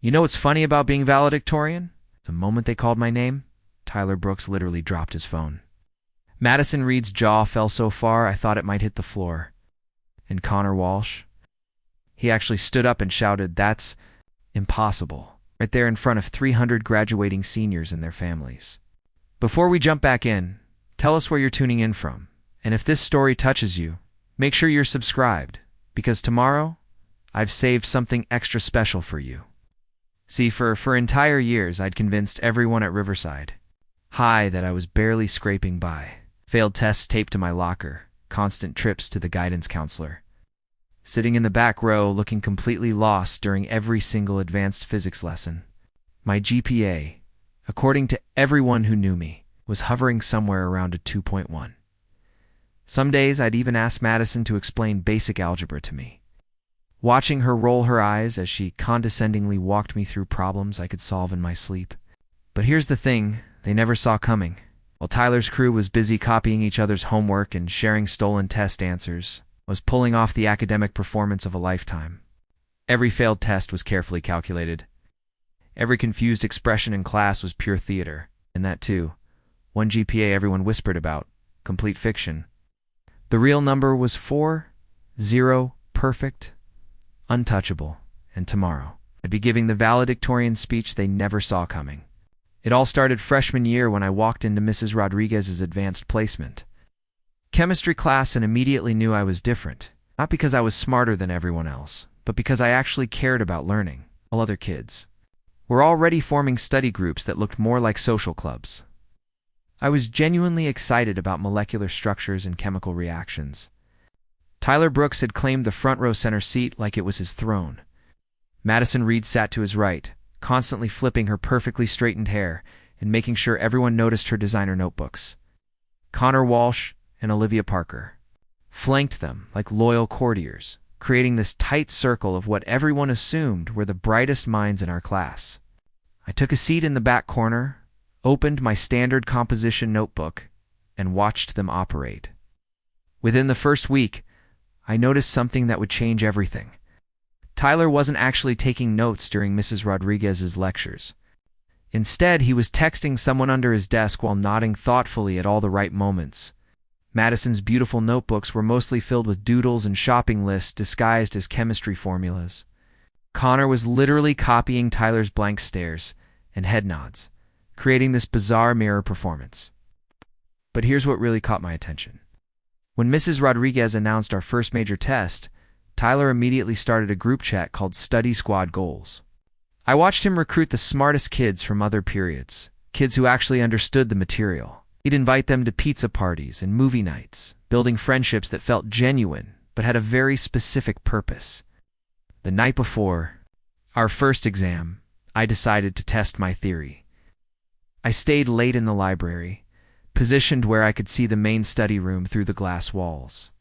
You know what's funny about being valedictorian? The moment they called my name, Tyler Brooks literally dropped his phone. Madison Reed's jaw fell so far I thought it might hit the floor. And Connor Walsh? He actually stood up and shouted, "That's impossible," right there in front of 300 graduating seniors and their families. Before we jump back in, tell us where you're tuning in from. And if this story touches you, make sure you're subscribed, because tomorrow, I've saved something extra special for you. See, for entire years, I'd convinced everyone at Riverside High that I was barely scraping by. Failed tests taped to my locker, constant trips to the guidance counselor. Sitting in the back row, looking completely lost during every single advanced physics lesson. My GPA, according to everyone who knew me, was hovering somewhere around a 2.1. Some days I'd even ask Madison to explain basic algebra to me. Watching her roll her eyes as she condescendingly walked me through problems I could solve in my sleep. But here's the thing they never saw coming. While Tyler's crew was busy copying each other's homework and sharing stolen test answers, I was pulling off the academic performance of a lifetime. Every failed test was carefully calculated. Every confused expression in class was pure theater, and that too, one GPA everyone whispered about, complete fiction. The real number was 4, 0, perfect, untouchable, and tomorrow I'd be giving the valedictorian speech they never saw coming. It all started freshman year when I walked into Mrs. Rodriguez's advanced placement chemistry class and immediately knew I was different, not because I was smarter than everyone else, but because I actually cared about learning. All other kids were already forming study groups that looked more like social clubs. I was genuinely excited about molecular structures and chemical reactions. Tyler Brooks had claimed the front row center seat like it was his throne. Madison Reed sat to his right, constantly flipping her perfectly straightened hair and making sure everyone noticed her designer notebooks. Connor Walsh and Olivia Parker flanked them like loyal courtiers, creating this tight circle of what everyone assumed were the brightest minds in our class. I took a seat in the back corner, opened my standard composition notebook, and watched them operate. Within the first week, I noticed something that would change everything. Tyler wasn't actually taking notes during Mrs. Rodriguez's lectures. Instead, he was texting someone under his desk while nodding thoughtfully at all the right moments. Madison's beautiful notebooks were mostly filled with doodles and shopping lists disguised as chemistry formulas. Connor was literally copying Tyler's blank stares and head nods, creating this bizarre mirror performance. But here's what really caught my attention. When Mrs. Rodriguez announced our first major test, Tyler immediately started a group chat called Study Squad Goals. I watched him recruit the smartest kids from other periods, kids who actually understood the material. He'd invite them to pizza parties and movie nights, building friendships that felt genuine but had a very specific purpose. The night before our first exam, I decided to test my theory. I stayed late in the library, positioned where I could see the main study room through the glass walls.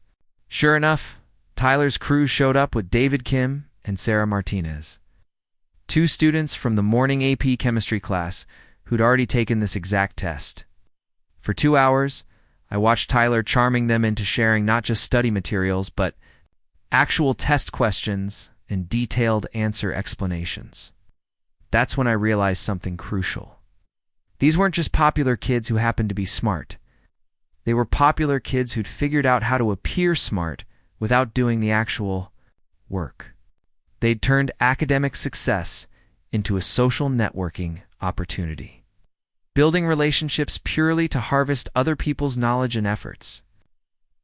Sure enough, Tyler's crew showed up with David Kim and Sarah Martinez, two students from the morning AP chemistry class who'd already taken this exact test. For 2 hours, I watched Tyler charming them into sharing not just study materials, but actual test questions and detailed answer explanations. That's when I realized something crucial. These weren't just popular kids who happened to be smart. They were popular kids who'd figured out how to appear smart without doing the actual work. They'd turned academic success into a social networking opportunity, building relationships purely to harvest other people's knowledge and efforts.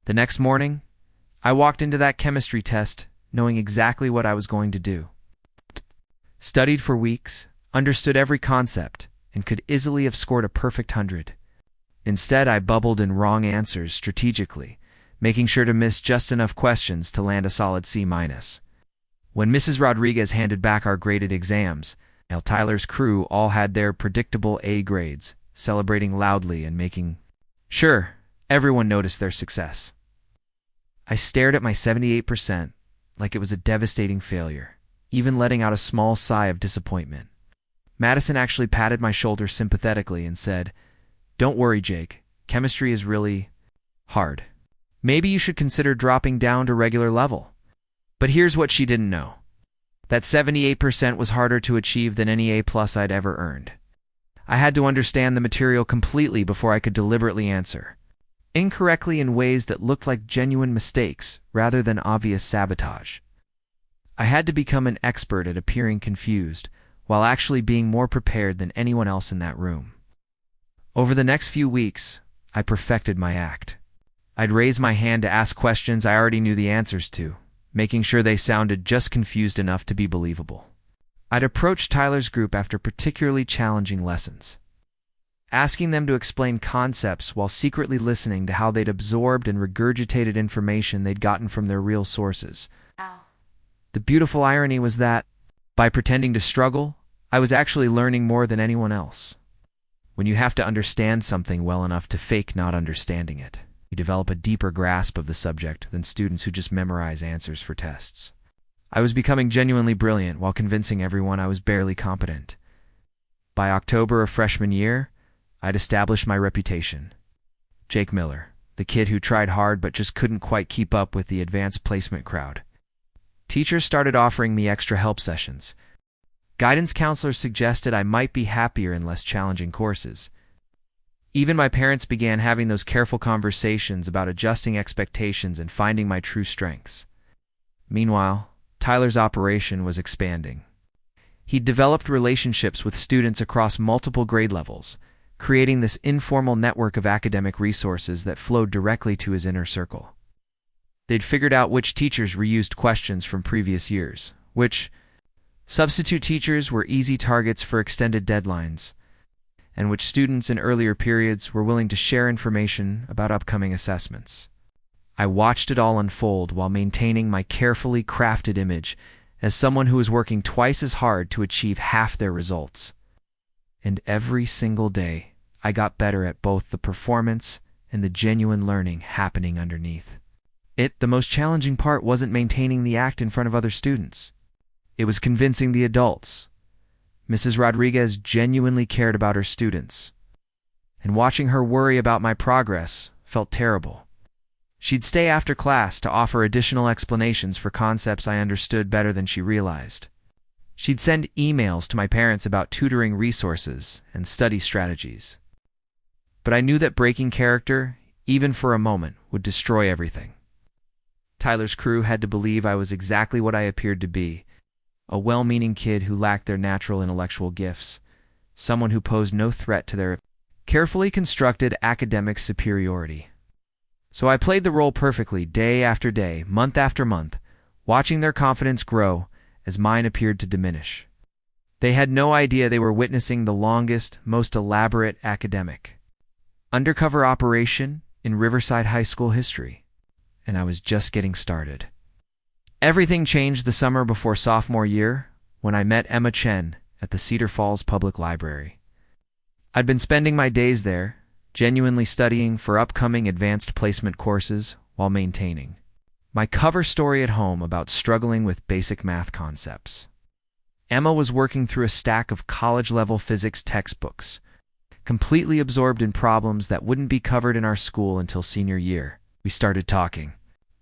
The next morning, I walked into that chemistry test knowing exactly what I was going to do. Studied for weeks, understood every concept, and could easily have scored a perfect 100. Instead, I bubbled in wrong answers strategically, making sure to miss just enough questions to land a solid C-. When Mrs. Rodriguez handed back our graded exams, Tyler's crew all had their predictable A grades, celebrating loudly and making sure everyone noticed their success. I stared at my 78% like it was a devastating failure, even letting out a small sigh of disappointment. Madison actually patted my shoulder sympathetically and said, "Don't worry, Jake. Chemistry is really hard. Maybe you should consider dropping down to regular level." But here's what she didn't know. That 78% was harder to achieve than any A+ I'd ever earned. I had to understand the material completely before I could deliberately answer incorrectly in ways that looked like genuine mistakes rather than obvious sabotage. I had to become an expert at appearing confused while actually being more prepared than anyone else in that room. Over the next few weeks, I perfected my act. I'd raise my hand to ask questions I already knew the answers to, making sure they sounded just confused enough to be believable. I'd approach Tyler's group after particularly challenging lessons, asking them to explain concepts while secretly listening to how they'd absorbed and regurgitated information they'd gotten from their real sources. The beautiful irony was that, by pretending to struggle, I was actually learning more than anyone else. When you have to understand something well enough to fake not understanding it, you develop a deeper grasp of the subject than students who just memorize answers for tests. I was becoming genuinely brilliant while convincing everyone I was barely competent. By October of freshman year, I'd established my reputation. Jake Miller, the kid who tried hard but just couldn't quite keep up with the advanced placement crowd. Teachers started offering me extra help sessions. Guidance counselors suggested I might be happier in less challenging courses. Even my parents began having those careful conversations about adjusting expectations and finding my true strengths. Meanwhile, Tyler's operation was expanding. He'd developed relationships with students across multiple grade levels, creating this informal network of academic resources that flowed directly to his inner circle. They'd figured out which teachers reused questions from previous years, which substitute teachers were easy targets for extended deadlines, and which students in earlier periods were willing to share information about upcoming assessments. I watched it all unfold while maintaining my carefully crafted image as someone who was working twice as hard to achieve half their results. And every single day, I got better at both the performance and the genuine learning happening underneath. The most challenging part wasn't maintaining the act in front of other students. It was convincing the adults. Mrs. Rodriguez genuinely cared about her students, and watching her worry about my progress felt terrible. She'd stay after class to offer additional explanations for concepts I understood better than she realized. She'd send emails to my parents about tutoring resources and study strategies. But I knew that breaking character, even for a moment, would destroy everything. Tyler's crew had to believe I was exactly what I appeared to be, a well-meaning kid who lacked their natural intellectual gifts, someone who posed no threat to their carefully constructed academic superiority. So I played the role perfectly day after day, month after month, watching their confidence grow as mine appeared to diminish. They had no idea they were witnessing the longest, most elaborate academic undercover operation in Riverside High School history, and I was just getting started. Everything changed the summer before sophomore year when I met Emma Chen at the Cedar Falls Public Library. I'd been spending my days there, genuinely studying for upcoming advanced placement courses while maintaining my cover story at home about struggling with basic math concepts. Emma was working through a stack of college-level physics textbooks, completely absorbed in problems that wouldn't be covered in our school until senior year. We started talking.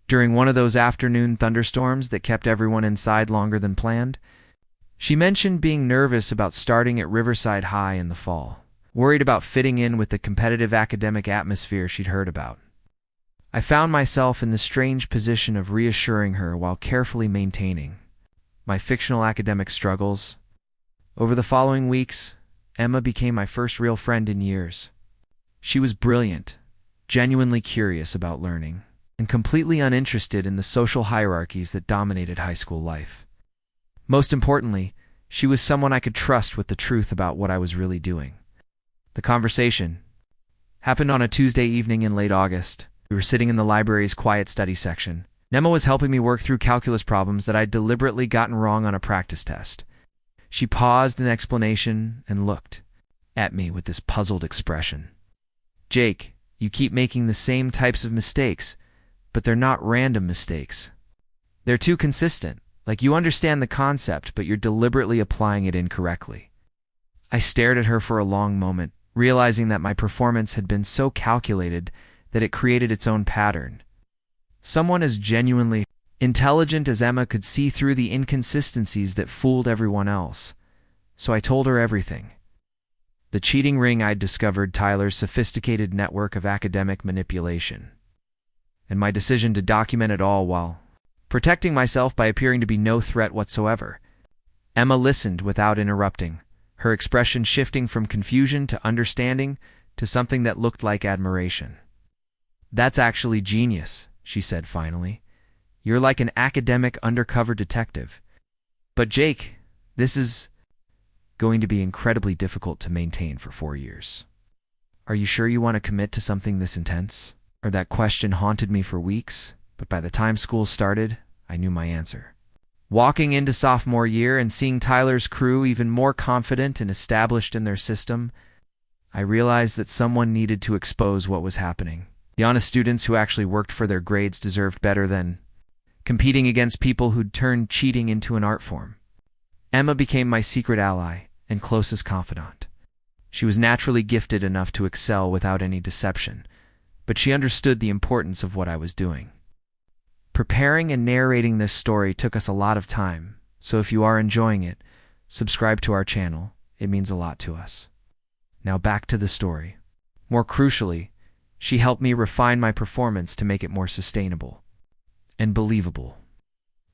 During one of those afternoon thunderstorms that kept everyone inside longer than planned, she mentioned being nervous about starting at Riverside High in the fall, worried about fitting in with the competitive academic atmosphere she'd heard about. I found myself in the strange position of reassuring her while carefully maintaining my fictional academic struggles. Over the following weeks, Emma became my first real friend in years. She was brilliant, genuinely curious about learning, and completely uninterested in the social hierarchies that dominated high school life. Most importantly, she was someone I could trust with the truth about what I was really doing. The conversation happened on a Tuesday evening in late August. We were sitting in the library's quiet study section. Emma was helping me work through calculus problems that I'd deliberately gotten wrong on a practice test. She paused in explanation and looked at me with this puzzled expression. "Jake, you keep making the same types of mistakes, but they're not random mistakes. They're too consistent. Like you understand the concept, but you're deliberately applying it incorrectly." I stared at her for a long moment, realizing that my performance had been so calculated that it created its own pattern. Someone as genuinely Intelligent as Emma could see through the inconsistencies that fooled everyone else. So I told her everything. The cheating ring I'd discovered, Tyler's sophisticated network of academic manipulation, and my decision to document it all while protecting myself by appearing to be no threat whatsoever. Emma listened without interrupting, her expression shifting from confusion to understanding to something that looked like admiration. "That's actually genius," she said finally. "You're like an academic undercover detective. But Jake, this is going to be incredibly difficult to maintain for 4 years. Are you sure you want to commit to something this intense?" Or that question haunted me for weeks, but by the time school started, I knew my answer. Walking into sophomore year and seeing Tyler's crew even more confident and established in their system, I realized that someone needed to expose what was happening. The honest students who actually worked for their grades deserved better than competing against people who'd turned cheating into an art form. Emma became my secret ally and closest confidant. She was naturally gifted enough to excel without any deception, but she understood the importance of what I was doing. Preparing and narrating this story took us a lot of time, so if you are enjoying it, subscribe to our channel. It means a lot to us. Now back to the story. More crucially, she helped me refine my performance to make it more sustainable and believable.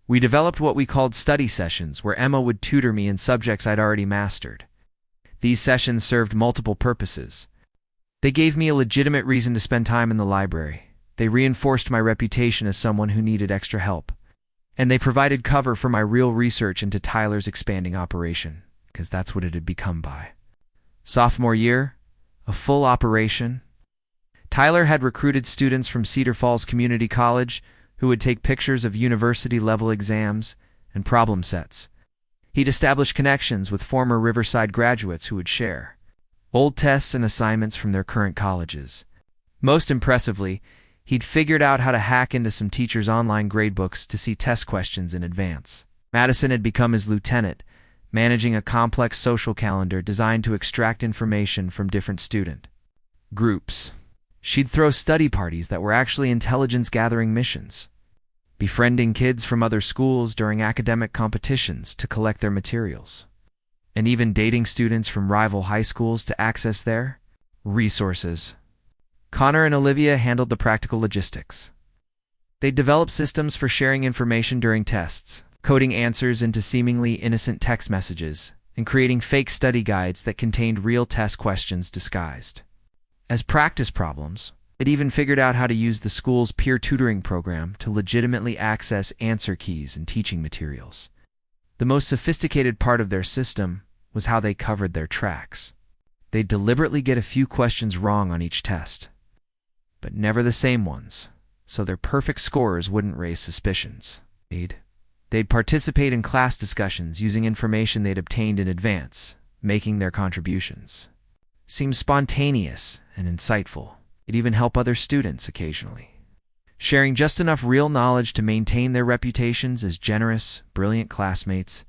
We developed what we called study sessions, where Emma would tutor me in subjects I'd already mastered. These sessions served multiple purposes. They gave me a legitimate reason to spend time in the library. They reinforced my reputation as someone who needed extra help. And they provided cover for my real research into Tyler's expanding operation, because that's what it had become by sophomore year, a full operation. Tyler had recruited students from Cedar Falls Community College who would take pictures of university-level exams and problem sets. He'd established connections with former Riverside graduates who would share old tests and assignments from their current colleges. Most impressively, he'd figured out how to hack into some teachers' online gradebooks to see test questions in advance. Madison had become his lieutenant, managing a complex social calendar designed to extract information from different student groups. She'd throw study parties that were actually intelligence-gathering missions, befriending kids from other schools during academic competitions to collect their materials, and even dating students from rival high schools to access their resources. Connor and Olivia handled the practical logistics. They developed systems for sharing information during tests, coding answers into seemingly innocent text messages, and creating fake study guides that contained real test questions disguised as practice problems. It even figured out how to use the school's peer tutoring program to legitimately access answer keys and teaching materials. The most sophisticated part of their system was how they covered their tracks. They'd deliberately get a few questions wrong on each test, but never the same ones, so their perfect scores wouldn't raise suspicions. They'd participate in class discussions using information they'd obtained in advance, making their contributions seem spontaneous and insightful. It'd even help other students occasionally, sharing just enough real knowledge to maintain their reputations as generous, brilliant classmates.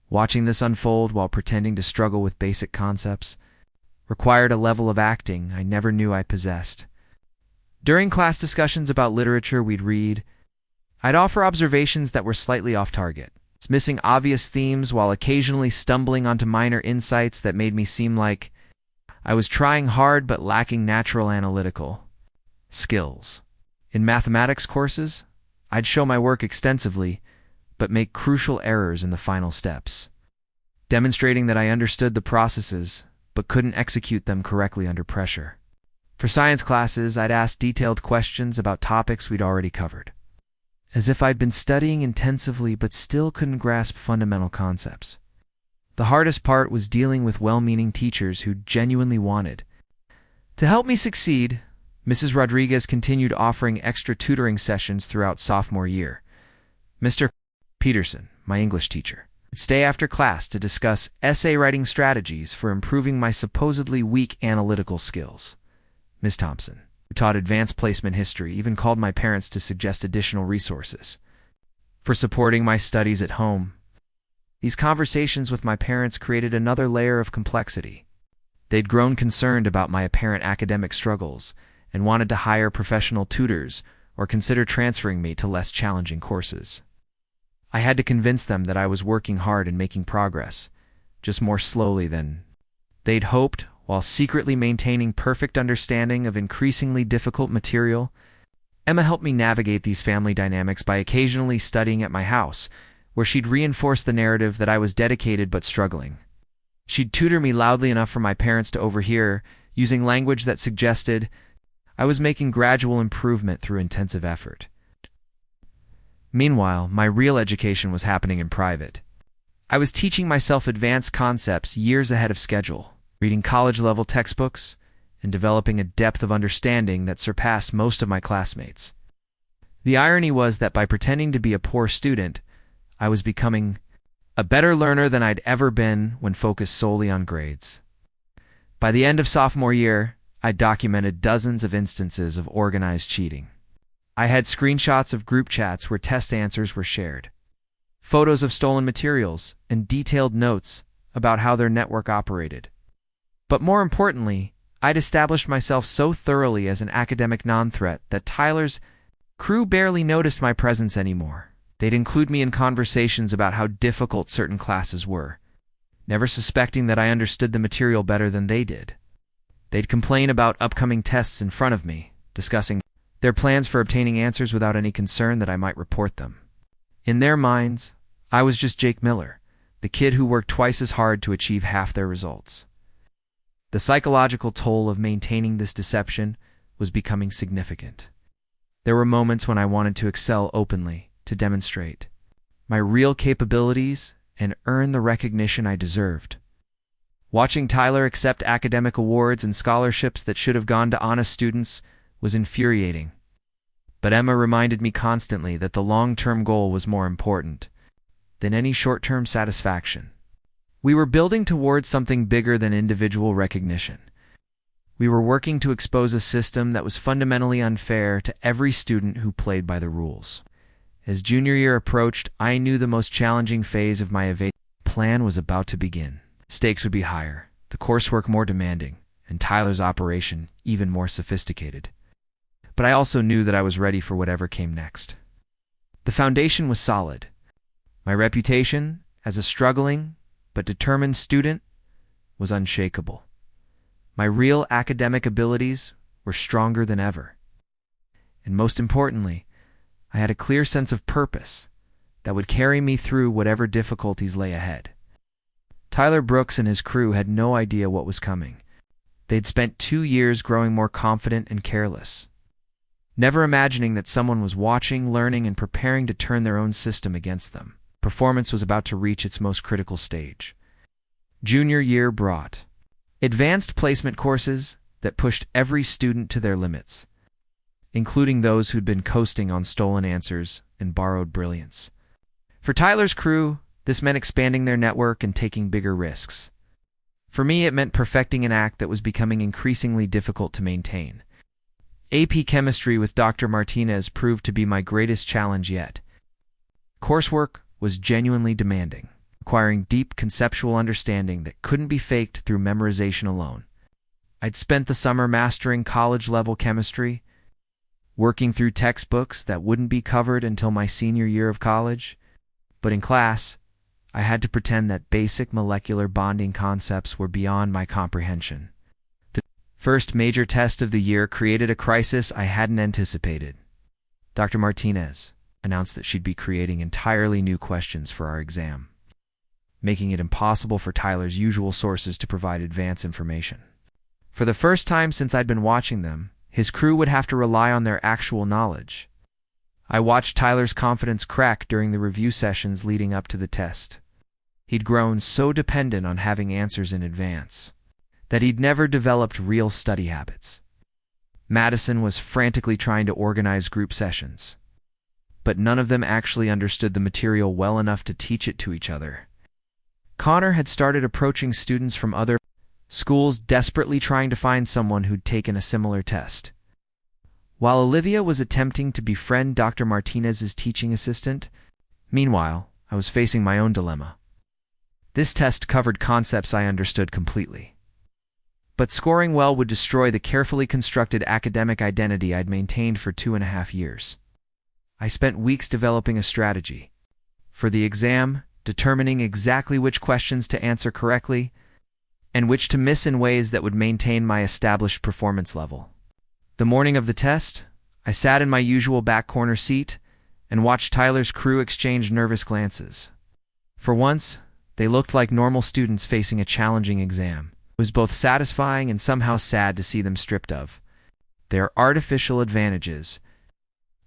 Watching this unfold while pretending to struggle with basic concepts required a level of acting I never knew I possessed. During class discussions about literature we'd read, I'd offer observations that were slightly off target, missing obvious themes while occasionally stumbling onto minor insights that made me seem like I was trying hard but lacking natural analytical skills. In mathematics courses, I'd show my work extensively, but make crucial errors in the final steps, demonstrating that I understood the processes but couldn't execute them correctly under pressure. For science classes, I'd ask detailed questions about topics we'd already covered, as if I'd been studying intensively but still couldn't grasp fundamental concepts. The hardest part was dealing with well-meaning teachers who genuinely wanted to help me succeed. Mrs. Rodriguez continued offering extra tutoring sessions throughout sophomore year. Mr. Peterson, my English teacher, would stay after class to discuss essay writing strategies for improving my supposedly weak analytical skills. Ms. Thompson, who taught advanced placement history, even called my parents to suggest additional resources for supporting my studies at home. These conversations with my parents created another layer of complexity. They'd grown concerned about my apparent academic struggles and wanted to hire professional tutors or consider transferring me to less challenging courses. I had to convince them that I was working hard and making progress, just more slowly than they'd hoped, while secretly maintaining perfect understanding of increasingly difficult material. Emma helped me navigate these family dynamics by occasionally studying at my house, where she'd reinforce the narrative that I was dedicated but struggling. She'd tutor me loudly enough for my parents to overhear, using language that suggested I was making gradual improvement through intensive effort. Meanwhile, my real education was happening in private. I was teaching myself advanced concepts years ahead of schedule, reading college-level textbooks, and developing a depth of understanding that surpassed most of my classmates. The irony was that by pretending to be a poor student, I was becoming a better learner than I'd ever been when focused solely on grades. By the end of sophomore year, I documented dozens of instances of organized cheating. I had screenshots of group chats where test answers were shared, photos of stolen materials, and detailed notes about how their network operated. But more importantly, I'd established myself so thoroughly as an academic non-threat that Tyler's crew barely noticed my presence anymore. They'd include me in conversations about how difficult certain classes were, never suspecting that I understood the material better than they did. They'd complain about upcoming tests in front of me, discussing their plans for obtaining answers without any concern that I might report them. In their minds, I was just Jake Miller, the kid who worked twice as hard to achieve half their results. The psychological toll of maintaining this deception was becoming significant. There were moments when I wanted to excel openly, to demonstrate my real capabilities and earn the recognition I deserved. Watching Tyler accept academic awards and scholarships that should have gone to honest students was infuriating. But Emma reminded me constantly that the long-term goal was more important than any short-term satisfaction. We were building towards something bigger than individual recognition. We were working to expose a system that was fundamentally unfair to every student who played by the rules. As junior year approached, I knew the most challenging phase of my evade plan was about to begin. Stakes would be higher, the coursework more demanding, and Tyler's operation even more sophisticated. But I also knew that I was ready for whatever came next. The foundation was solid. My reputation as a struggling but determined student was unshakable. My real academic abilities were stronger than ever. And most importantly, I had a clear sense of purpose that would carry me through whatever difficulties lay ahead. Tyler Brooks and his crew had no idea what was coming. They'd spent 2 years growing more confident and careless, never imagining that someone was watching, learning, and preparing to turn their own system against them. Performance was about to reach its most critical stage. Junior year brought advanced placement courses that pushed every student to their limits, including those who'd been coasting on stolen answers and borrowed brilliance. For Tyler's crew, this meant expanding their network and taking bigger risks. For me, it meant perfecting an act that was becoming increasingly difficult to maintain. AP Chemistry with Dr. Martinez proved to be my greatest challenge yet. Coursework was genuinely demanding, requiring deep conceptual understanding that couldn't be faked through memorization alone. I'd spent the summer mastering college-level chemistry, working through textbooks that wouldn't be covered until my senior year of college, but in class, I had to pretend that basic molecular bonding concepts were beyond my comprehension. The first major test of the year created a crisis I hadn't anticipated. Dr. Martinez announced that she'd be creating entirely new questions for our exam, making it impossible for Tyler's usual sources to provide advance information. For the first time since I'd been watching them, his crew would have to rely on their actual knowledge. I watched Tyler's confidence crack during the review sessions leading up to the test. He'd grown so dependent on having answers in advance that he'd never developed real study habits. Madison was frantically trying to organize group sessions, but none of them actually understood the material well enough to teach it to each other. Connor had started approaching students from other schools, desperately trying to find someone who'd taken a similar test. While Olivia was attempting to befriend Dr. Martinez's teaching assistant, meanwhile, I was facing my own dilemma. This test covered concepts I understood completely, But scoring well would destroy the carefully constructed academic identity I'd maintained for 2.5 years. I spent weeks developing a strategy. For the exam, determining exactly which questions to answer correctly and which to miss in ways that would maintain my established performance level. The morning of the test, I sat in my usual back corner seat and watched Tyler's crew exchange nervous glances. For once, they looked like normal students facing a challenging exam. It was both satisfying and somehow sad to see them stripped of their artificial advantages.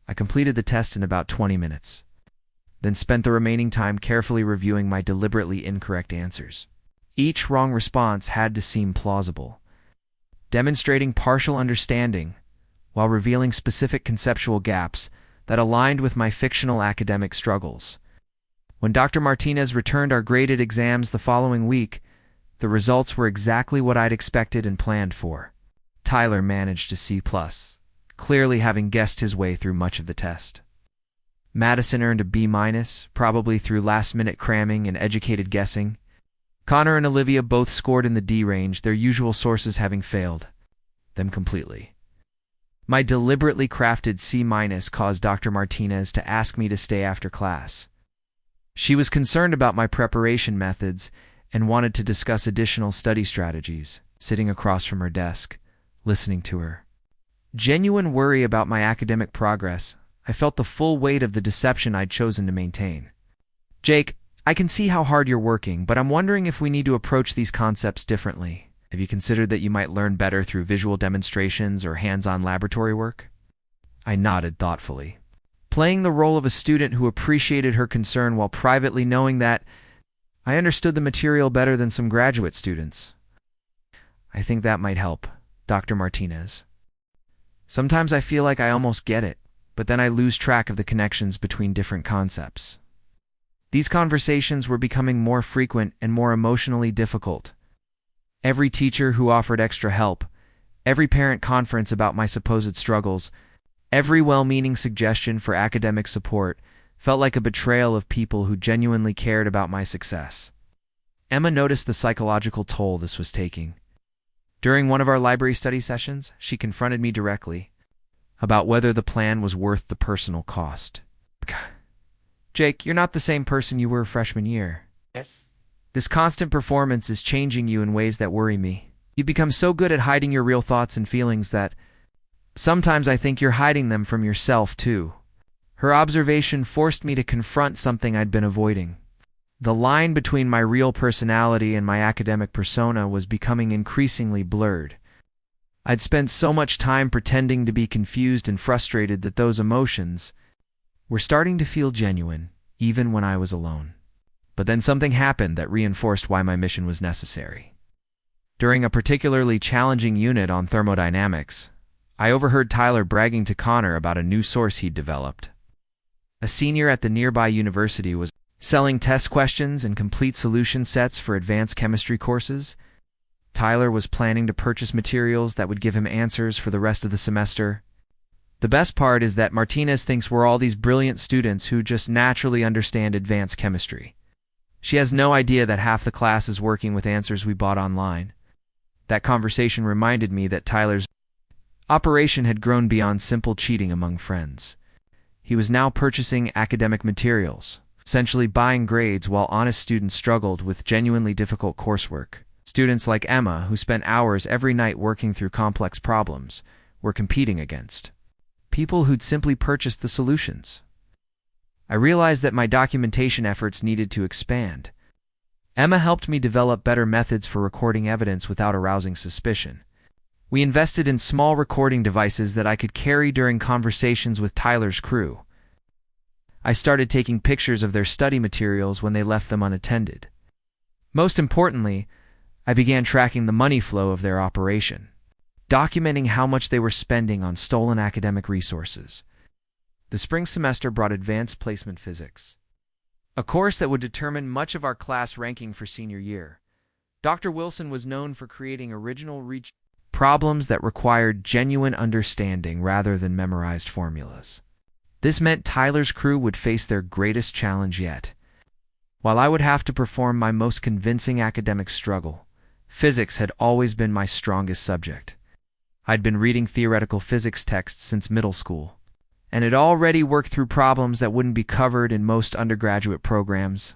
I completed the test in about 20 minutes, then spent the remaining time carefully reviewing my deliberately incorrect answers. Each wrong response had to seem plausible, demonstrating partial understanding while revealing specific conceptual gaps that aligned with my fictional academic struggles. When Dr. Martinez returned our graded exams the following week, the results were exactly what I'd expected and planned for. Tyler managed a C+, clearly having guessed his way through much of the test. Madison earned a B-, probably through last-minute cramming and educated guessing. Connor and Olivia both scored in the D range, their usual sources having failed them completely. My deliberately crafted C- caused Dr. Martinez to ask me to stay after class. She was concerned about my preparation methods and wanted to discuss additional study strategies, sitting across from her desk, listening to her. Genuine worry about my academic progress, I felt the full weight of the deception I'd chosen to maintain. "Jake, I can see how hard you're working, but I'm wondering if we need to approach these concepts differently. Have you considered that you might learn better through visual demonstrations or hands-on laboratory work?" I nodded thoughtfully, playing the role of a student who appreciated her concern while privately knowing that I understood the material better than some graduate students. "I think that might help, Dr. Martinez. Sometimes I feel like I almost get it, but then I lose track of the connections between different concepts." These conversations were becoming more frequent and more emotionally difficult. Every teacher who offered extra help, every parent conference about my supposed struggles, every well-meaning suggestion for academic support felt like a betrayal of people who genuinely cared about my success. Emma noticed the psychological toll this was taking. During one of our library study sessions, she confronted me directly about whether the plan was worth the personal cost. "Jake, you're not the same person you were freshman year. Yes. This constant performance is changing you in ways that worry me. You've become so good at hiding your real thoughts and feelings that sometimes I think you're hiding them from yourself, too." Her observation forced me to confront something I'd been avoiding. The line between my real personality and my academic persona was becoming increasingly blurred. I'd spent so much time pretending to be confused and frustrated that those emotions were starting to feel genuine, even when I was alone. But then something happened that reinforced why my mission was necessary. During a particularly challenging unit on thermodynamics, I overheard Tyler bragging to Connor about a new source he'd developed. A senior at the nearby university was selling test questions and complete solution sets for advanced chemistry courses. Tyler was planning to purchase materials that would give him answers for the rest of the semester. The best part is that Martinez thinks we're all these brilliant students who just naturally understand advanced chemistry. She has no idea that half the class is working with answers we bought online. That conversation reminded me that Tyler's operation had grown beyond simple cheating among friends. He was now purchasing academic materials, essentially buying grades while honest students struggled with genuinely difficult coursework. Students like Emma, who spent hours every night working through complex problems, were competing against people who'd simply purchased the solutions. I realized that my documentation efforts needed to expand. Emma helped me develop better methods for recording evidence without arousing suspicion. We invested in small recording devices that I could carry during conversations with Tyler's crew. I started taking pictures of their study materials when they left them unattended. Most importantly, I began tracking the money flow of their operation, documenting how much they were spending on stolen academic resources. The spring semester brought advanced placement physics, a course that would determine much of our class ranking for senior year. Dr. Wilson was known for creating original problems that required genuine understanding rather than memorized formulas. This meant Tyler's crew would face their greatest challenge yet, while I would have to perform my most convincing academic struggle, Physics had always been my strongest subject. I'd been reading theoretical physics texts since middle school, and had already worked through problems that wouldn't be covered in most undergraduate programs.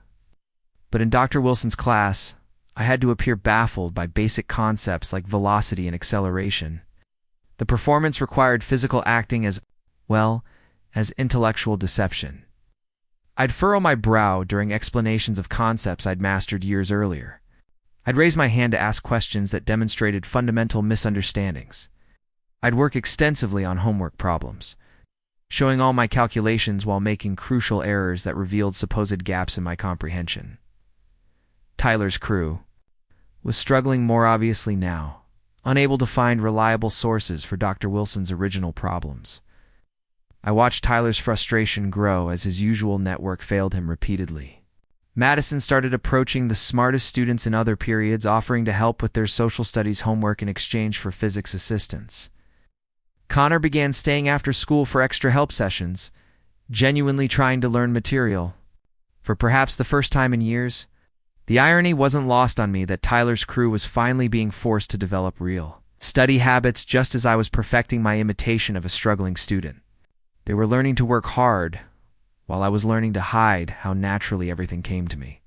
But in Dr. Wilson's class, I had to appear baffled by basic concepts like velocity and acceleration. The performance required physical acting as well as intellectual deception. I'd furrow my brow during explanations of concepts I'd mastered years earlier. I'd raise my hand to ask questions that demonstrated fundamental misunderstandings. I'd work extensively on homework problems, showing all my calculations while making crucial errors that revealed supposed gaps in my comprehension. Tyler's crew was struggling more obviously now, unable to find reliable sources for Dr. Wilson's original problems. I watched Tyler's frustration grow as his usual network failed him repeatedly. Madison started approaching the smartest students in other periods, offering to help with their social studies homework in exchange for physics assistance. Connor began staying after school for extra help sessions, genuinely trying to learn material. For perhaps the first time in years, the irony wasn't lost on me that Tyler's crew was finally being forced to develop real study habits just as I was perfecting my imitation of a struggling student. They were learning to work hard, while I was learning to hide how naturally everything came to me.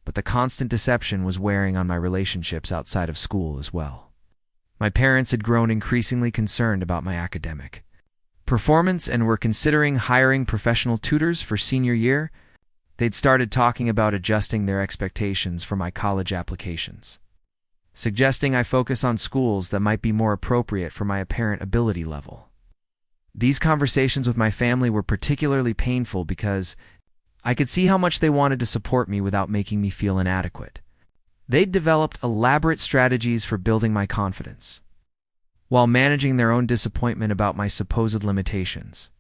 But the constant deception was wearing on my relationships outside of school as well. My parents had grown increasingly concerned about my academic performance and were considering hiring professional tutors for senior year. They'd started talking about adjusting their expectations for my college applications, suggesting I focus on schools that might be more appropriate for my apparent ability level. These conversations with my family were particularly painful because I could see how much they wanted to support me without making me feel inadequate. They'd developed elaborate strategies for building my confidence, while managing their own disappointment about my supposed limitations.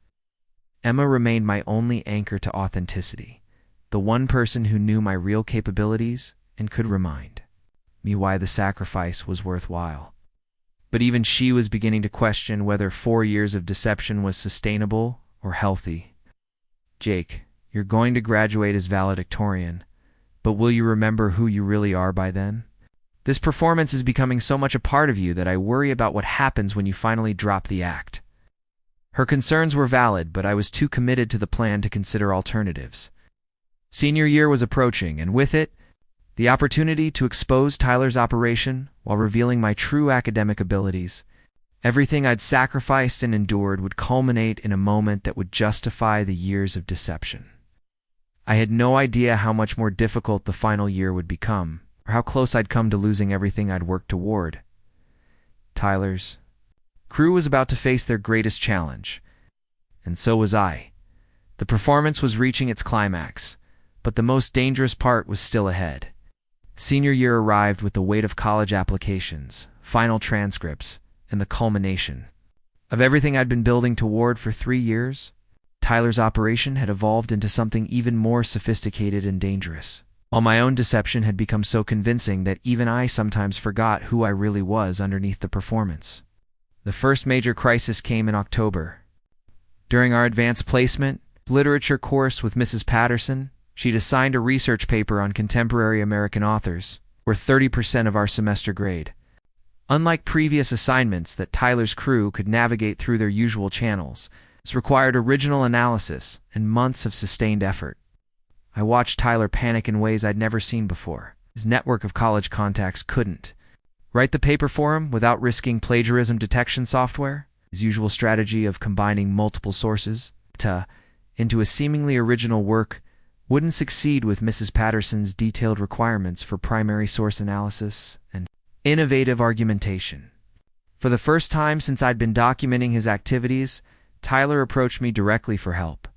Emma remained my only anchor to authenticity, the one person who knew my real capabilities and could remind me why the sacrifice was worthwhile. But even she was beginning to question whether 4 years of deception was sustainable or healthy. "Jake, you're going to graduate as valedictorian, but will you remember who you really are by then? This performance is becoming so much a part of you that I worry about what happens when you finally drop the act." Her concerns were valid, but I was too committed to the plan to consider alternatives. Senior year was approaching, and with it, the opportunity to expose Tyler's operation while revealing my true academic abilities. Everything I'd sacrificed and endured would culminate in a moment that would justify the years of deception. I had no idea how much more difficult the final year would become, or how close I'd come to losing everything I'd worked toward. Tyler's crew was about to face their greatest challenge, and so was I. The performance was reaching its climax, but the most dangerous part was still ahead. Senior year arrived with the weight of college applications, final transcripts, and the culmination of everything I'd been building toward for 3 years. Tyler's operation had evolved into something even more sophisticated and dangerous, while my own deception had become so convincing that even I sometimes forgot who I really was underneath the performance. The first major crisis came in October. During our advanced placement literature course with Mrs. Patterson, she'd assigned a research paper on contemporary American authors, worth 30% of our semester grade. Unlike previous assignments that Tyler's crew could navigate through their usual channels, this required original analysis and months of sustained effort. I watched Tyler panic in ways I'd never seen before. His network of college contacts couldn't write the paper for him without risking plagiarism detection software. His usual strategy of combining multiple sources into a seemingly original work wouldn't succeed with Mrs. Patterson's detailed requirements for primary source analysis and innovative argumentation. For the first time since I'd been documenting his activities, Tyler approached me directly for help.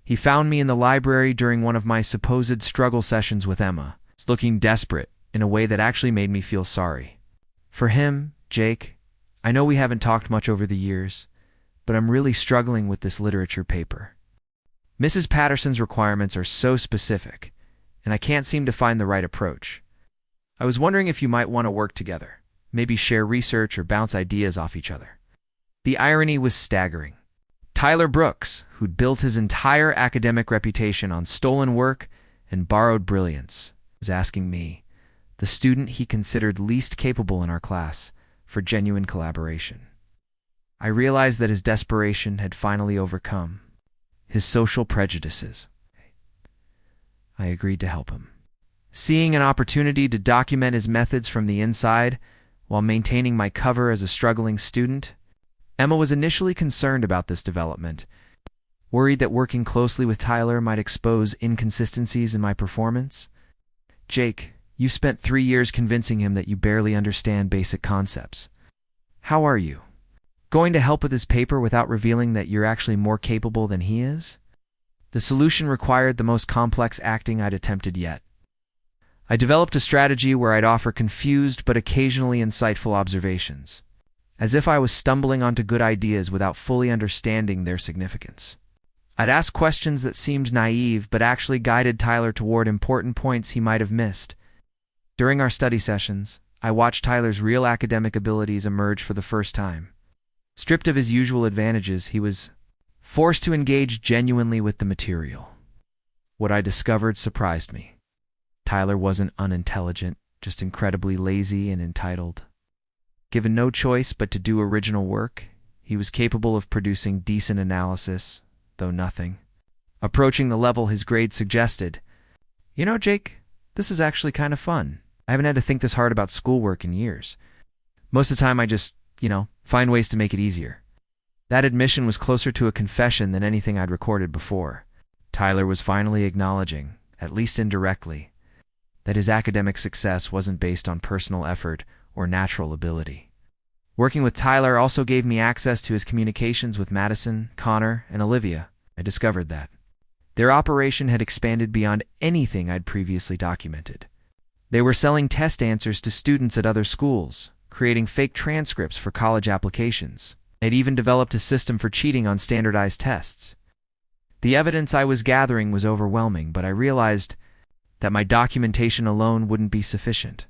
He found me in the library during one of my supposed struggle sessions with Emma, looking desperate in a way that actually made me feel sorry. For him, "Jake, I know we haven't talked much over the years, but I'm really struggling with this literature paper. Mrs. Patterson's requirements are so specific, and I can't seem to find the right approach. I was wondering if you might want to work together, maybe share research or bounce ideas off each other." The irony was staggering. Tyler Brooks, who'd built his entire academic reputation on stolen work and borrowed brilliance, was asking me, the student he considered least capable in our class, for genuine collaboration. I realized that his desperation had finally overcome his social prejudices. I agreed to help him. Seeing an opportunity to document his methods from the inside while maintaining my cover as a struggling student, Emma was initially concerned about this development, worried that working closely with Tyler might expose inconsistencies in my performance. "Jake, you've spent 3 years convincing him that you barely understand basic concepts. How are you going to help with his paper without revealing that you're actually more capable than he is?" The solution required the most complex acting I'd attempted yet. I developed a strategy where I'd offer confused but occasionally insightful observations, as if I was stumbling onto good ideas without fully understanding their significance. I'd ask questions that seemed naive but actually guided Tyler toward important points he might have missed. During our study sessions, I watched Tyler's real academic abilities emerge for the first time. Stripped of his usual advantages, he was forced to engage genuinely with the material. What I discovered surprised me. Tyler wasn't unintelligent, just incredibly lazy and entitled. Given no choice but to do original work, he was capable of producing decent analysis, though nothing approaching the level his grade suggested. "You know, Jake, this is actually kind of fun. I haven't had to think this hard about schoolwork in years. Most of the time I just, find ways to make it easier." That admission was closer to a confession than anything I'd recorded before. Tyler was finally acknowledging, at least indirectly, that his academic success wasn't based on personal effort or natural ability. Working with Tyler also gave me access to his communications with Madison, Connor, and Olivia. I discovered that their operation had expanded beyond anything I'd previously documented. They were selling test answers to students at other schools, creating fake transcripts for college applications. They'd even developed a system for cheating on standardized tests. The evidence I was gathering was overwhelming, but I realized that my documentation alone wouldn't be sufficient.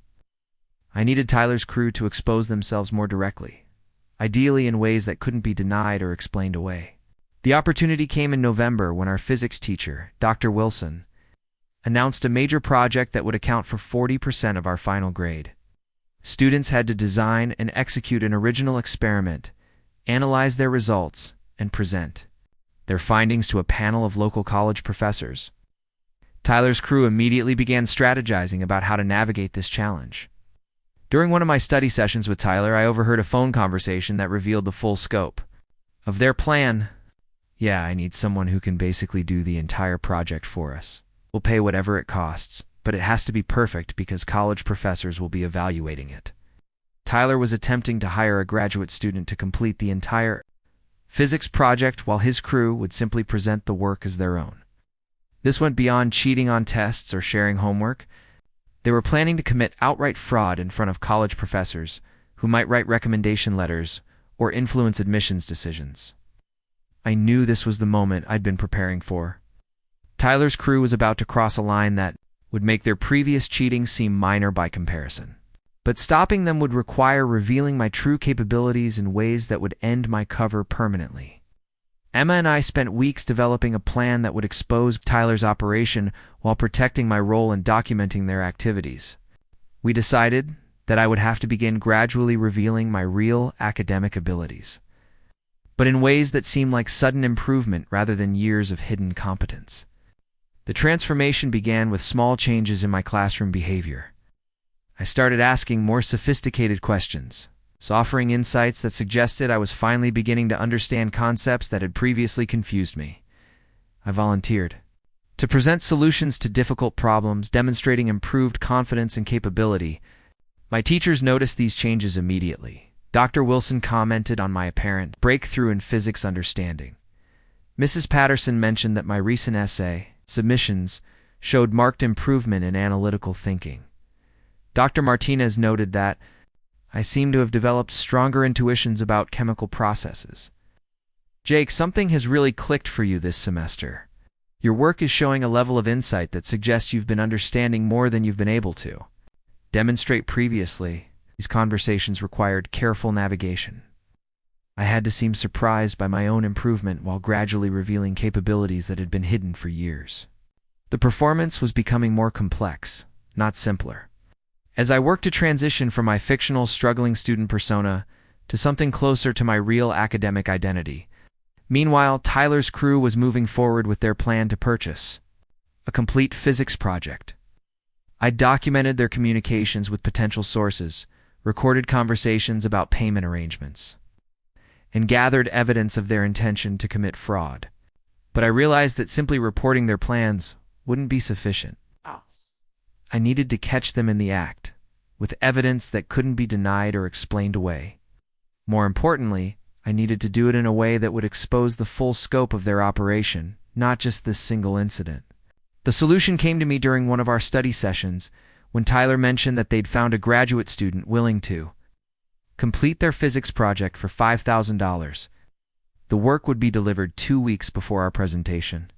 I needed Tyler's crew to expose themselves more directly, ideally in ways that couldn't be denied or explained away. The opportunity came in November when our physics teacher, Dr. Wilson, announced a major project that would account for 40% of our final grade. Students had to design and execute an original experiment, analyze their results, and present their findings to a panel of local college professors. Tyler's crew immediately began strategizing about how to navigate this challenge. During one of my study sessions with Tyler, I overheard a phone conversation that revealed the full scope of their plan. "Yeah, I need someone who can basically do the entire project for us. We'll pay whatever it costs, but it has to be perfect because college professors will be evaluating it." Tyler was attempting to hire a graduate student to complete the entire physics project while his crew would simply present the work as their own. This went beyond cheating on tests or sharing homework. They were planning to commit outright fraud in front of college professors who might write recommendation letters or influence admissions decisions. I knew this was the moment I'd been preparing for. Tyler's crew was about to cross a line that would make their previous cheating seem minor by comparison. But stopping them would require revealing my true capabilities in ways that would end my cover permanently. Emma and I spent weeks developing a plan that would expose Tyler's operation while protecting my role in documenting their activities. We decided that I would have to begin gradually revealing my real academic abilities, but in ways that seemed like sudden improvement rather than years of hidden competence. The transformation began with small changes in my classroom behavior. I started asking more sophisticated questions, offering insights that suggested I was finally beginning to understand concepts that had previously confused me. I volunteered to present solutions to difficult problems, demonstrating improved confidence and capability. My teachers noticed these changes immediately. Dr. Wilson commented on my apparent breakthrough in physics understanding. Mrs. Patterson mentioned that my recent essay submissions showed marked improvement in analytical thinking. Dr. Martinez noted that I seem to have developed stronger intuitions about chemical processes. "Jake, something has really clicked for you this semester. Your work is showing a level of insight that suggests you've been understanding more than you've been able to demonstrate previously." These conversations required careful navigation. I had to seem surprised by my own improvement while gradually revealing capabilities that had been hidden for years. The performance was becoming more complex, not simpler. As I worked to transition from my fictional struggling student persona to something closer to my real academic identity. Meanwhile, Tyler's crew was moving forward with their plan to purchase a complete physics project. I documented their communications with potential sources, recorded conversations about payment arrangements, and gathered evidence of their intention to commit fraud. But I realized that simply reporting their plans wouldn't be sufficient. I needed to catch them in the act, with evidence that couldn't be denied or explained away. More importantly, I needed to do it in a way that would expose the full scope of their operation, not just this single incident. The solution came to me during one of our study sessions, when Tyler mentioned that they'd found a graduate student willing to complete their physics project for $5,000. The work would be delivered 2 weeks before our presentation.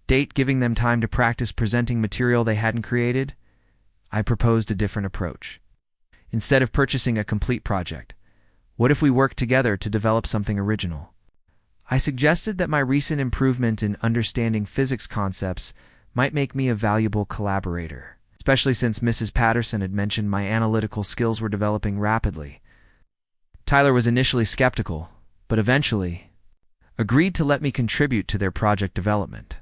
Date giving them time to practice presenting material they hadn't created. I proposed a different approach. Instead of purchasing a complete project, what if we worked together to develop something original? I suggested that my recent improvement in understanding physics concepts might make me a valuable collaborator, especially since Mrs. Patterson had mentioned my analytical skills were developing rapidly. Tyler was initially skeptical, but eventually agreed to let me contribute to their project development.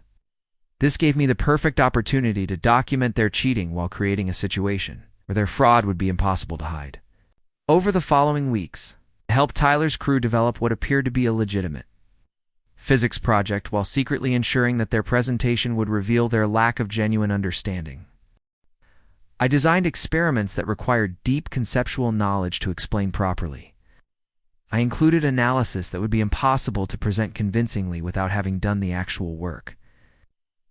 This gave me the perfect opportunity to document their cheating while creating a situation where their fraud would be impossible to hide. Over the following weeks, I helped Tyler's crew develop what appeared to be a legitimate physics project while secretly ensuring that their presentation would reveal their lack of genuine understanding. I designed experiments that required deep conceptual knowledge to explain properly. I included analysis that would be impossible to present convincingly without having done the actual work.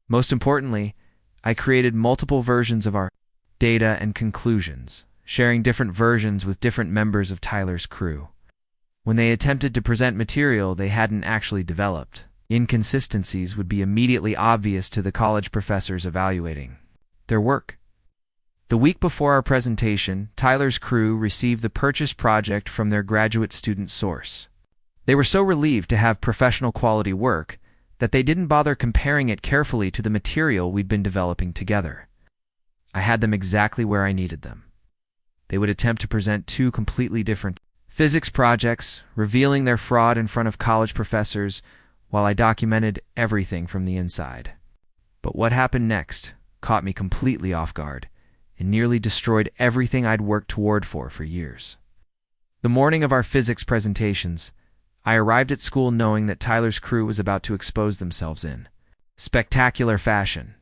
Most importantly, I created multiple versions of our data and conclusions, sharing different versions with different members of Tyler's crew. When they attempted to present material they hadn't actually developed, inconsistencies would be immediately obvious to the college professors evaluating their work. The week before our presentation, Tyler's crew received the purchase project from their graduate student source. They were so relieved to have professional quality work that they didn't bother comparing it carefully to the material we'd been developing together. I had them exactly where I needed them. They would attempt to present 2 completely different physics projects, revealing their fraud in front of college professors while I documented everything from the inside. But what happened next caught me completely off guard and nearly destroyed everything I'd worked toward for years. The morning of our physics presentations, I arrived at school knowing that Tyler's crew was about to expose themselves in spectacular fashion.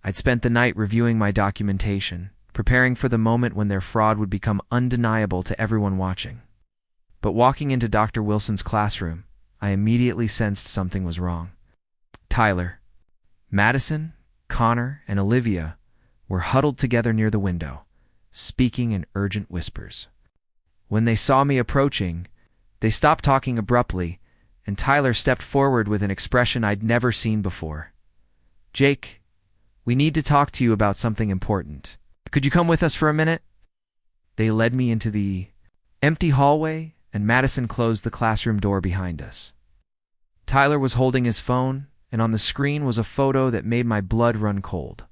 I'd spent the night reviewing my documentation, preparing for the moment when their fraud would become undeniable to everyone watching. But walking into Dr. Wilson's classroom, I immediately sensed something was wrong. Tyler, Madison, Connor, and Olivia were huddled together near the window, speaking in urgent whispers. When they saw me approaching, they stopped talking abruptly, and Tyler stepped forward with an expression I'd never seen before. "Jake, we need to talk to you about something important. Could you come with us for a minute?" They led me into the empty hallway, and Madison closed the classroom door behind us. Tyler was holding his phone, and on the screen was a photo that made my blood run cold.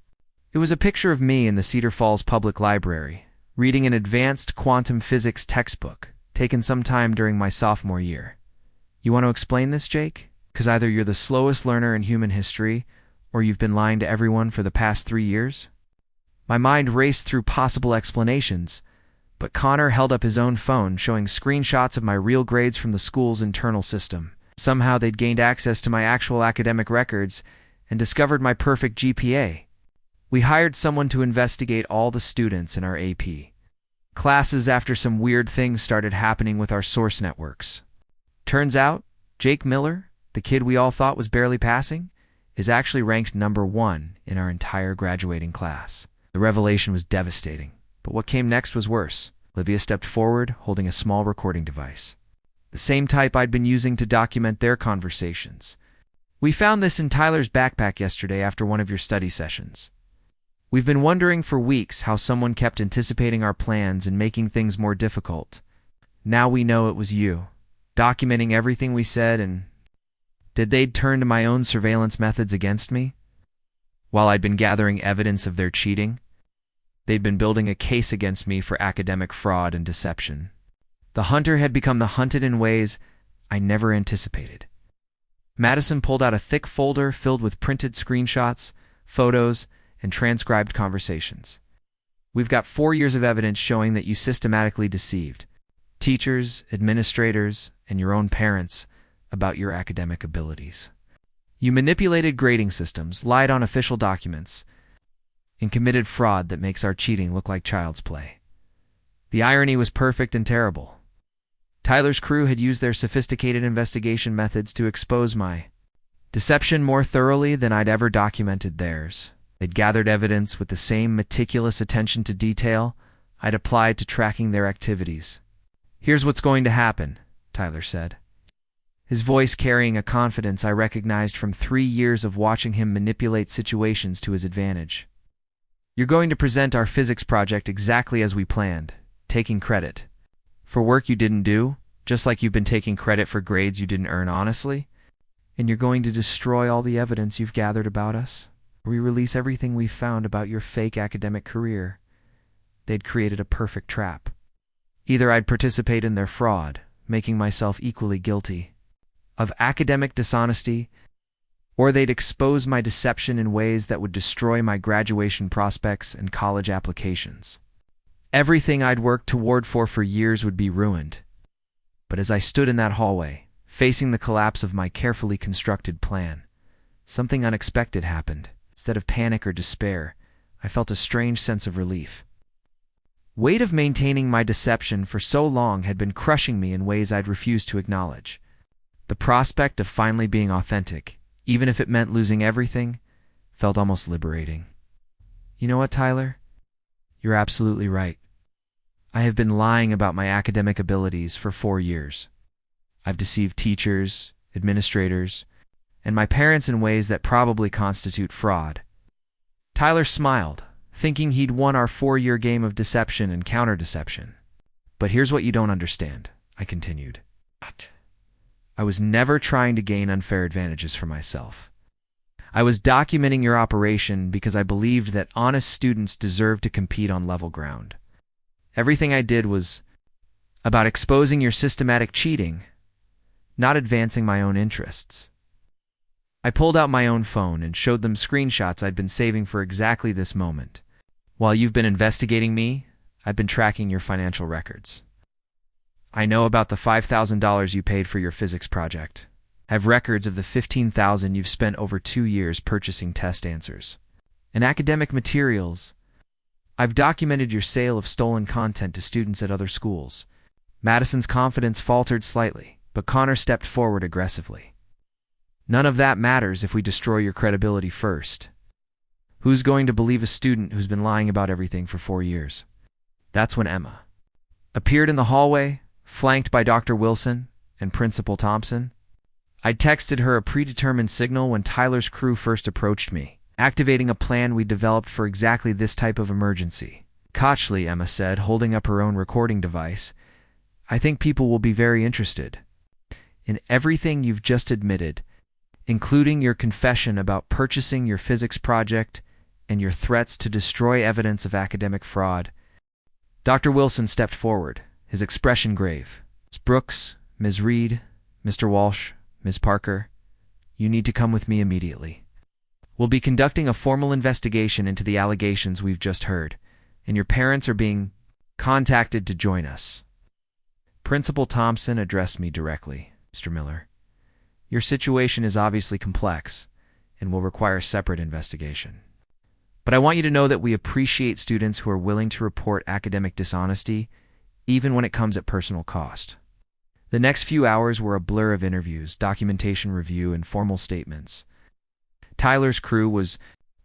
It was a picture of me in the Cedar Falls Public Library, reading an advanced quantum physics textbook taken sometime during my sophomore year. "You want to explain this, Jake? Because either you're the slowest learner in human history, or you've been lying to everyone for the past 3 years. My mind raced through possible explanations, but Connor held up his own phone showing screenshots of my real grades from the school's internal system. Somehow they'd gained access to my actual academic records and discovered my perfect GPA. We hired someone to investigate all the students in our AP classes after some weird things started happening with our source networks. Turns out, Jake Miller, the kid we all thought was barely passing, is actually ranked number 1 in our entire graduating class. The revelation was devastating, but what came next was worse. Olivia stepped forward, holding a small recording device, the same type I'd been using to document their conversations. "We found this in Tyler's backpack yesterday after one of your study sessions. We've been wondering for weeks how someone kept anticipating our plans and making things more difficult. Now we know it was you, documenting everything we said, and did they turn to my own surveillance methods against me? While I'd been gathering evidence of their cheating?" They'd been building a case against me for academic fraud and deception. The hunter had become the hunted in ways I never anticipated. Madison pulled out a thick folder filled with printed screenshots, photos, and transcribed conversations. We've got 4 years of evidence showing that you systematically deceived teachers, administrators, and your own parents about your academic abilities. You manipulated grading systems, lied on official documents, and committed fraud that makes our cheating look like child's play. The irony was perfect and terrible. Tyler's crew had used their sophisticated investigation methods to expose my deception more thoroughly than I'd ever documented theirs. They'd gathered evidence with the same meticulous attention to detail I'd applied to tracking their activities. "Here's what's going to happen," Tyler said, his voice carrying a confidence I recognized from 3 years of watching him manipulate situations to his advantage. "You're going to present our physics project exactly as we planned, taking credit for work you didn't do, just like you've been taking credit for grades you didn't earn honestly. And you're going to destroy all the evidence you've gathered about us. We release everything we've found about your fake academic career." They'd created a perfect trap. Either I'd participate in their fraud, making myself equally guilty of academic dishonesty, or they'd expose my deception in ways that would destroy my graduation prospects and college applications. Everything I'd worked toward for years would be ruined. But as I stood in that hallway, facing the collapse of my carefully constructed plan, something unexpected happened. Instead of panic or despair, I felt a strange sense of relief. Weight of maintaining my deception for so long had been crushing me in ways I'd refused to acknowledge. The prospect of finally being authentic, even if it meant losing everything, felt almost liberating. "You know what, Tyler? You're absolutely right. I have been lying about my academic abilities for 4 years. I've deceived teachers, administrators, and my parents in ways that probably constitute fraud." Tyler smiled, thinking he'd won our 4-year game of deception and counter-deception. "But here's what you don't understand," I continued. "I was never trying to gain unfair advantages for myself. I was documenting your operation because I believed that honest students deserved to compete on level ground. Everything I did was about exposing your systematic cheating, not advancing my own interests." I pulled out my own phone and showed them screenshots I'd been saving for exactly this moment. "While you've been investigating me, I've been tracking your financial records. I know about the $5,000 you paid for your physics project. I have records of the $15,000 you've spent over 2 years purchasing test answers and academic materials. I've documented your sale of stolen content to students at other schools." Madison's confidence faltered slightly, but Connor stepped forward aggressively. "None of that matters if we destroy your credibility first. Who's going to believe a student who's been lying about everything for 4 years? That's when Emma appeared in the hallway, flanked by Dr. Wilson and Principal Thompson. I'd texted her a predetermined signal when Tyler's crew first approached me, activating a plan we developed for exactly this type of emergency. "Kochly," Emma said, holding up her own recording device, "I think people will be very interested in everything you've just admitted, including your confession about purchasing your physics project and your threats to destroy evidence of academic fraud." Dr. Wilson stepped forward, his expression grave. "Ms. Brooks, Ms. Reed, Mr. Walsh, Ms. Parker, you need to come with me immediately. We'll be conducting a formal investigation into the allegations we've just heard, and your parents are being contacted to join us." Principal Thompson addressed me directly. "Mr. Miller, your situation is obviously complex and will require separate investigation. But I want you to know that we appreciate students who are willing to report academic dishonesty, even when it comes at personal cost." The next few hours were a blur of interviews, documentation review, and formal statements. Tyler's crew was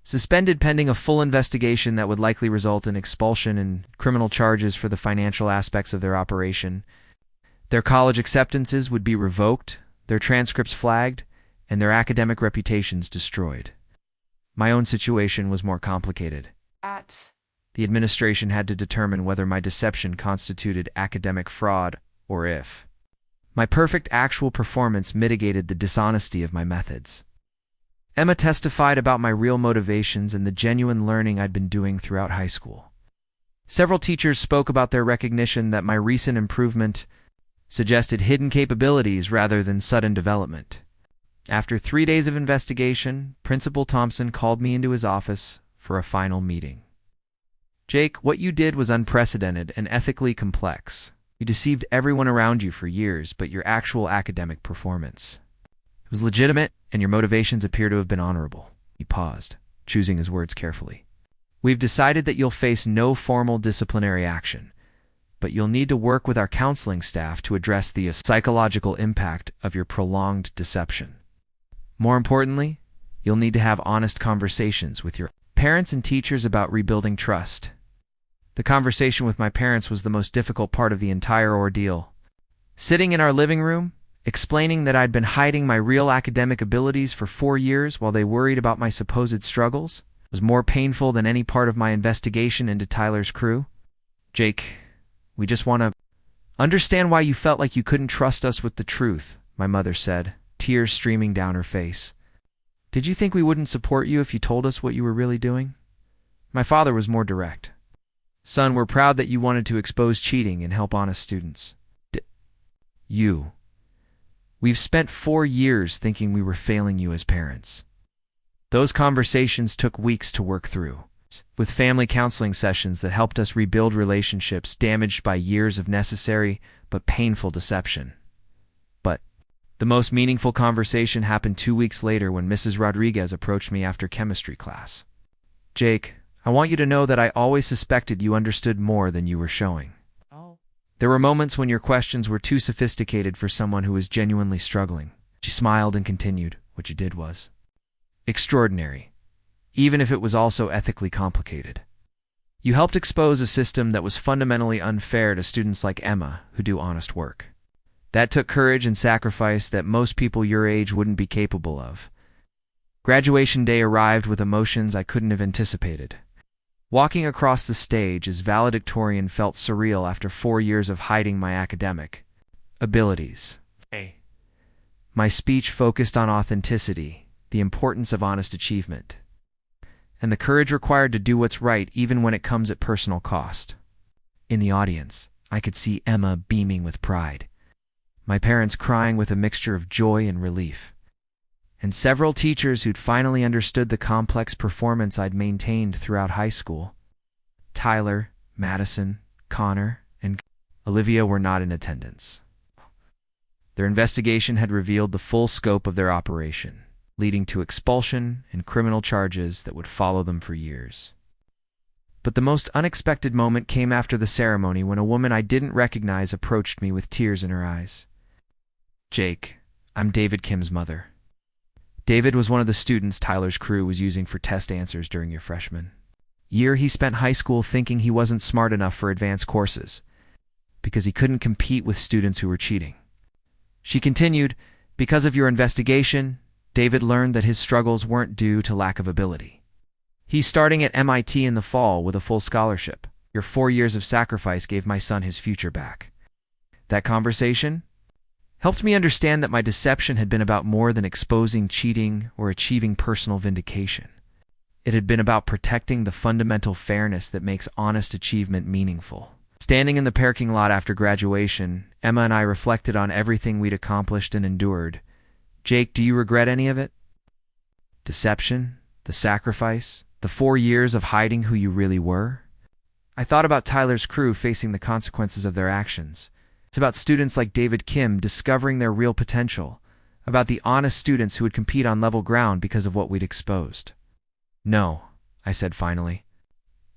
suspended pending a full investigation that would likely result in expulsion and criminal charges for the financial aspects of their operation. Their college acceptances would be revoked, their transcripts flagged, and their academic reputations destroyed. My own situation was more complicated. The administration had to determine whether my deception constituted academic fraud or if my perfect actual performance mitigated the dishonesty of my methods. Emma testified about my real motivations and the genuine learning I'd been doing throughout high school. Several teachers spoke about their recognition that my recent improvement suggested hidden capabilities rather than sudden development. After 3 days of investigation, Principal Thompson called me into his office for a final meeting. "Jake, what you did was unprecedented and ethically complex. You deceived everyone around you for years, but your actual academic performance was legitimate, and your motivations appear to have been honorable." He paused, choosing his words carefully. "We've decided that you'll face no formal disciplinary action, but you'll need to work with our counseling staff to address the psychological impact of your prolonged deception. More importantly, you'll need to have honest conversations with your parents and teachers about rebuilding trust." The conversation with my parents was the most difficult part of the entire ordeal. Sitting in our living room, explaining that I'd been hiding my real academic abilities for 4 years while they worried about my supposed struggles, was more painful than any part of my investigation into Tyler's crew. "Jake, we just want to understand why you felt like you couldn't trust us with the truth," my mother said, tears streaming down her face. "Did you think we wouldn't support you if you told us what you were really doing?" My father was more direct. "Son, we're proud that you wanted to expose cheating and help honest students. We've spent 4 years thinking we were failing you as parents." Those conversations took weeks to work through, with family counseling sessions that helped us rebuild relationships damaged by years of necessary but painful deception. But the most meaningful conversation happened 2 weeks later when Mrs. Rodriguez approached me after chemistry class. "Jake, I want you to know that I always suspected you understood more than you were showing. There were moments when your questions were too sophisticated for someone who was genuinely struggling." She smiled and continued, "What you did was extraordinary, even if it was also ethically complicated. You helped expose a system that was fundamentally unfair to students like Emma who do honest work. That took courage and sacrifice that most people your age wouldn't be capable of." Graduation day arrived with emotions I couldn't have anticipated. Walking across the stage as valedictorian felt surreal after 4 years of hiding my academic abilities. My speech focused on authenticity, the importance of honest achievement, and the courage required to do what's right even when it comes at personal cost. In the audience, I could see Emma beaming with pride, my parents crying with a mixture of joy and relief, and several teachers who'd finally understood the complex performance I'd maintained throughout high school. Tyler, Madison, Connor, and Olivia were not in attendance. Their investigation had revealed the full scope of their operation, leading to expulsion and criminal charges that would follow them for years. But the most unexpected moment came after the ceremony when a woman I didn't recognize approached me with tears in her eyes. "Jake, I'm David Kim's mother. David was one of the students Tyler's crew was using for test answers during your freshman year. He spent high school thinking he wasn't smart enough for advanced courses because he couldn't compete with students who were cheating." She continued, "Because of your investigation, David learned that his struggles weren't due to lack of ability. He's starting at MIT in the fall with a full scholarship. Your 4 years of sacrifice gave my son his future back." That conversation helped me understand that my deception had been about more than exposing cheating or achieving personal vindication. It had been about protecting the fundamental fairness that makes honest achievement meaningful. Standing in the parking lot after graduation, Emma and I reflected on everything we'd accomplished and endured. "Jake, do you regret any of it? Deception, the sacrifice, the 4 years of hiding who you really were?" I thought about Tyler's crew facing the consequences of their actions. It's about students like David Kim discovering their real potential, about the honest students who would compete on level ground because of what we'd exposed. "No," I said finally.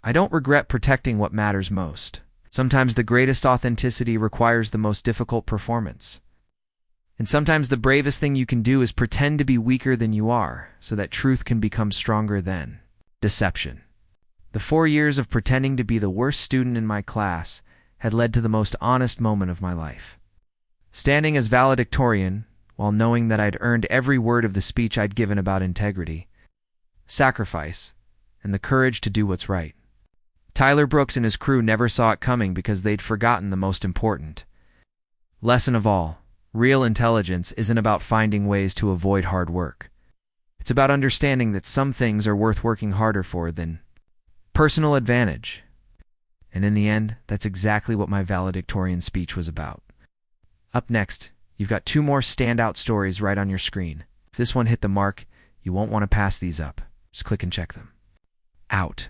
"I don't regret protecting what matters most. Sometimes the greatest authenticity requires the most difficult performance. And sometimes the bravest thing you can do is pretend to be weaker than you are, so that truth can become stronger than deception." The 4 years of pretending to be the worst student in my class had led to the most honest moment of my life. Standing as valedictorian, while knowing that I'd earned every word of the speech I'd given about integrity, sacrifice, and the courage to do what's right. Tyler Brooks and his crew never saw it coming because they'd forgotten the most important lesson of all. Real intelligence isn't about finding ways to avoid hard work. It's about understanding that some things are worth working harder for than personal advantage. And in the end, that's exactly what my valedictorian speech was about. Up next, you've got 2 more standout stories right on your screen. If this one hit the mark, you won't want to pass these up. Just click and check them. Out.